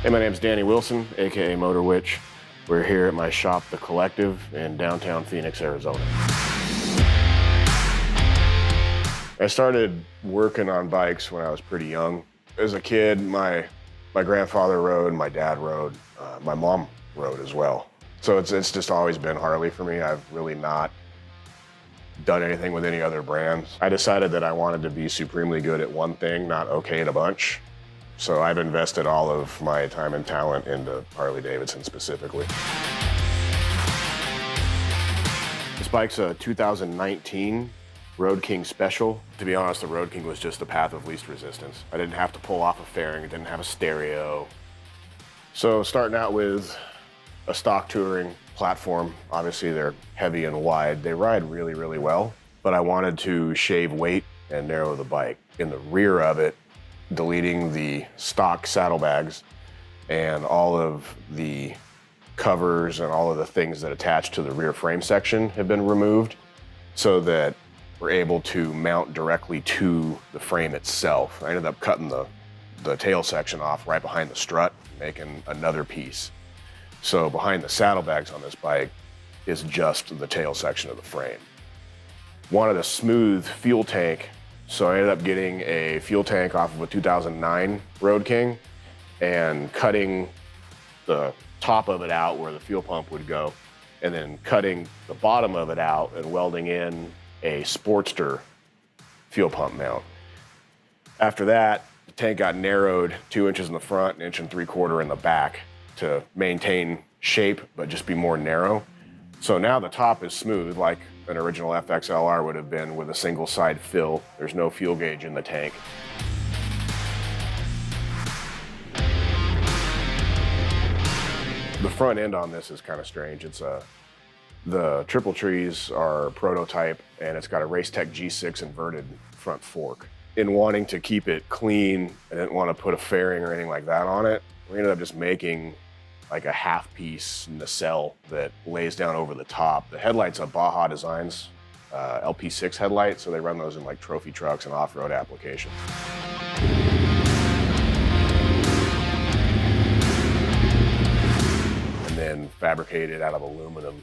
Hey, my name's Danny Wilson, aka Motorwitch. We're here at my shop, The Collective, in downtown Phoenix, Arizona. I started working on bikes when I was pretty young. As a kid, my grandfather rode, my dad rode, my mom rode as well. So it's just always been Harley for me. I've really not done anything with any other brands. I decided that I wanted to be supremely good at one thing, not okay at a bunch. So I've invested all of my time and talent into Harley Davidson specifically. This bike's a 2019 Road King Special. To be honest, the Road King was just the path of least resistance. I didn't have to pull off a fairing, it didn't have a stereo. So starting out with a stock touring platform, obviously they're heavy and wide. They ride really, really well, but I wanted to shave weight and narrow the bike. In the rear of it, deleting the stock saddlebags and all of the covers and all of the things that attach to the rear frame section have been removed so that we're able to mount directly to the frame itself. I ended up cutting the tail section off right behind the strut, making another piece. So behind the saddlebags on this bike is just the tail section of the frame. Wanted a smooth fuel tank, so I ended up getting a fuel tank off of a 2009 Road King and cutting the top of it out where the fuel pump would go, and then cutting the bottom of it out and welding in a Sportster fuel pump mount. After that, the tank got narrowed 2 inches in the front, 1.75 inches in the back to maintain shape, but just be more narrow. So now the top is smooth like an original FXLR would have been with a single side fill. There's no fuel gauge in the tank. The front end on this is kind of strange. The triple trees are a prototype, and it's got a Racetech G6 inverted front fork. In wanting to keep it clean, I didn't want to put a fairing or anything like that on it. We ended up just making like a half-piece nacelle that lays down over the top. The headlight's a Baja Designs LP6 headlight, so they run those in like trophy trucks and off-road applications. And then fabricated out of aluminum,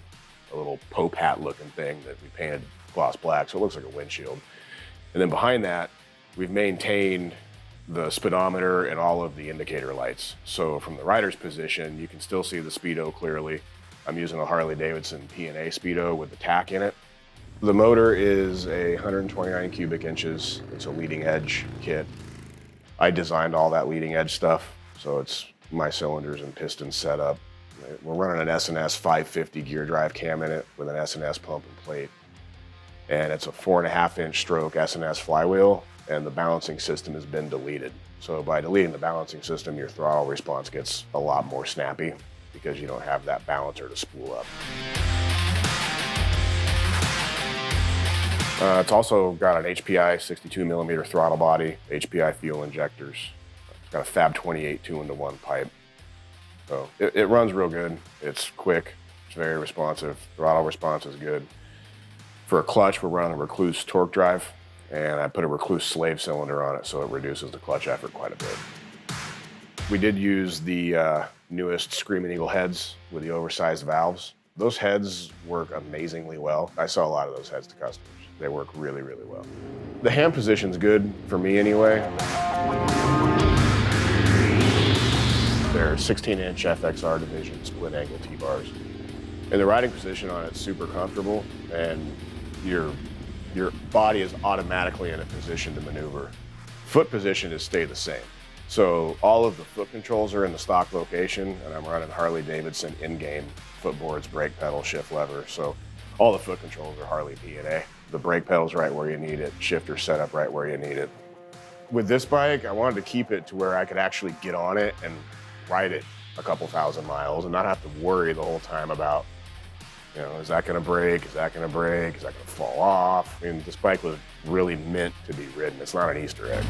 a little Pope hat looking thing that we painted gloss black, so it looks like a windshield. And then behind that, we've maintained the speedometer and all of the indicator lights. So from the rider's position, you can still see the speedo clearly. I'm using a Harley Davidson P&A speedo with the tack in it. The motor is a 129 cubic inches. It's a leading edge kit. I designed all that leading edge stuff, so it's my cylinders and pistons set up. We're running an S&S 550 gear drive cam in it with an S&S pump and plate. And it's a 4.5-inch stroke S&S flywheel, and the balancing system has been deleted. So by deleting the balancing system, your throttle response gets a lot more snappy because you don't have that balancer to spool up. It's also got an HPI 62mm throttle body, HPI fuel injectors. It's got a Fab 28 2-into-1 pipe. So it runs real good. It's quick, it's very responsive. Throttle response is good. For a clutch, we're running a Recluse torque drive, and I put a Recluse slave cylinder on it so it reduces the clutch effort quite a bit. We did use the newest Screaming Eagle heads with the oversized valves. Those heads work amazingly well. I sell a lot of those heads to customers. They work really, really well. The hand position's good for me anyway. They're 16-inch FXR division split angle T-bars. And the riding position on it's super comfortable, and your body is automatically in a position to maneuver. Foot position has stayed the same. So all of the foot controls are in the stock location, and I'm running Harley Davidson in-game footboards, brake pedal, shift lever. So all the foot controls are Harley P&A. The brake pedal's right where you need it, shifter set up right where you need it. With this bike, I wanted to keep it to where I could actually get on it and ride it a couple thousand miles and not have to worry the whole time about, you know, is that gonna break? Is that gonna break? Is that gonna fall off? I mean, this bike was really meant to be ridden. It's not an Easter egg.